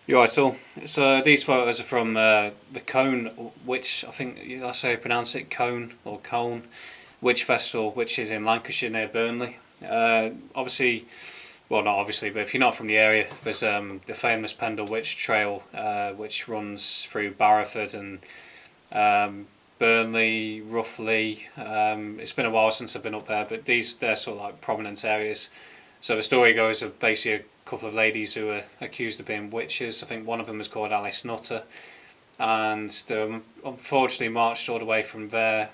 You're right, so these photos are from the Colne, which I think that's how you pronounce it, Colne or Colne Witch Festival, which is in Lancashire near Burnley. Obviously, well, not obviously, but if you're not from the area, there's the famous Pendle Witch Trail, which runs through Barrowford and um, Burnley, roughly. It's been a while since I've been up there, but they're sort of like prominent areas. So the story goes of basically a couple of ladies who were accused of being witches. I think one of them was called Alice Nutter, and they unfortunately marched all the way from there,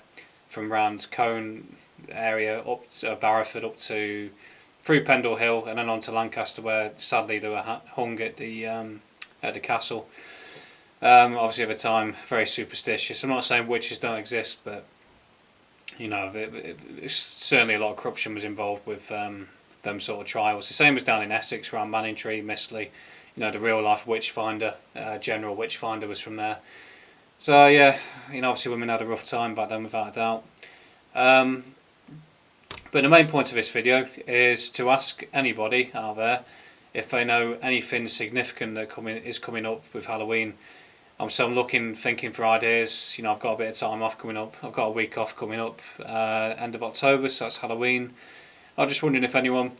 from round Colne area up to Barrowford, up to through Pendle Hill, and then on to Lancaster, where sadly they were hung at the castle. Obviously, at the time, very superstitious. I'm not saying witches don't exist, but it's certainly a lot of corruption was involved with them sort of trials. The same was down in Essex, around Manningtree, Mistley. The real life witch finder, general witch finder, was from there. So yeah, obviously women had a rough time back then, without a doubt. Um, but the main point of this video is to ask anybody out there if they know anything significant that is coming up with Halloween. So I'm thinking for ideas. I've got a bit of time off coming up. I've got a week off coming up, end of October, so that's Halloween. I'm just wondering if anyone,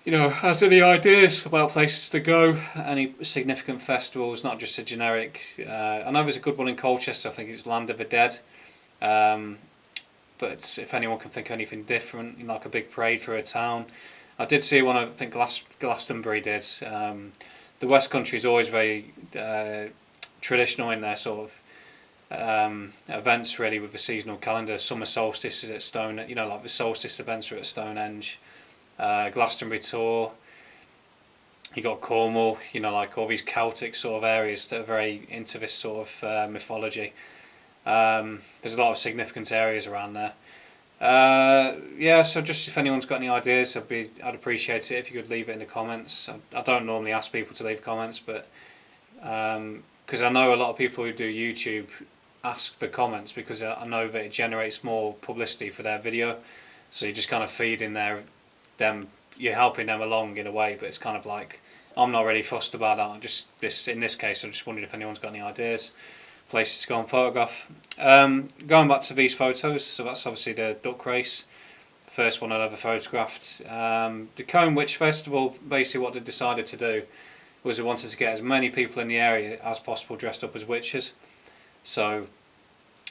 has any ideas about places to go, any significant festivals, not just a generic. I know there's a good one in Colchester. I think it's Land of the Dead. Um, but if anyone can think of anything different, like a big parade through a town. I did see one. I think Glastonbury did. The West Country is always very traditional in their sort of events, really, with the seasonal calendar. Summer solstice is at like the solstice events are at Stonehenge. Glastonbury tour. You got Cornwall, like all these Celtic sort of areas that are very into this sort of mythology. There's a lot of significant areas around there. Yeah, so just if anyone's got any ideas, I'd appreciate it if you could leave it in the comments. I don't normally ask people to leave comments, but because I know a lot of people who do YouTube ask for comments because I know that it generates more publicity for their video. So you're just kind of feeding them, you're helping them along in a way, but it's kind of like I'm not really fussed about that. In this case, I'm just wondering if anyone's got any ideas, places to go and photograph. Going back to these photos, so that's obviously the duck race, the first one I'd ever photographed. The Colne Witch Festival, basically what they decided to do was they wanted to get as many people in the area as possible dressed up as witches. So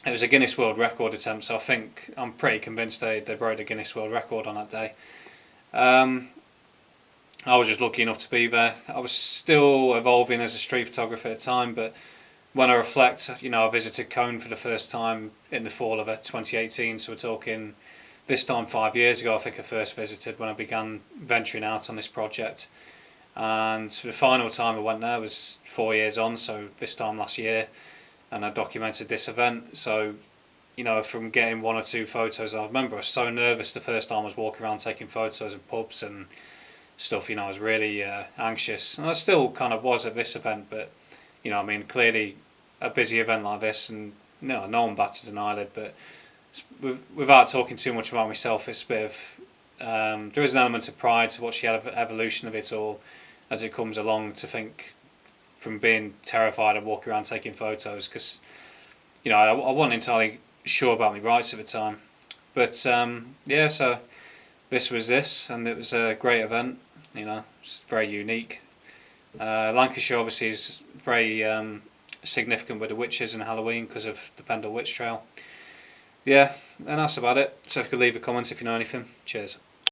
it was a Guinness World Record attempt, so I'm pretty convinced they broke the Guinness World Record on that day. I was just lucky enough to be there. I was still evolving as a street photographer at the time, but when I reflect, I visited Colne for the first time in the fall of 2018, so we're talking this time 5 years ago. I think I first visited when I began venturing out on this project. And the final time I went there was 4 years on, so this time last year, and I documented this event. So, from getting one or two photos, I remember I was so nervous the first time I was walking around taking photos of pubs and stuff. I was really anxious, and I still kind of was at this event, but clearly a busy event like this, and no one batted an eyelid. But without talking too much about myself, it's a bit of there is an element of pride to watch the evolution of it all as it comes along. To think from being terrified of walking around taking photos, because I wasn't entirely sure about my rights at the time. But yeah, so this was this, and it was a great event. It's very unique. Lancashire obviously is very significant with the witches and Halloween because of the Pendle Witch Trail. Yeah, and that's about it. So if you could leave a comment if you know anything. Cheers.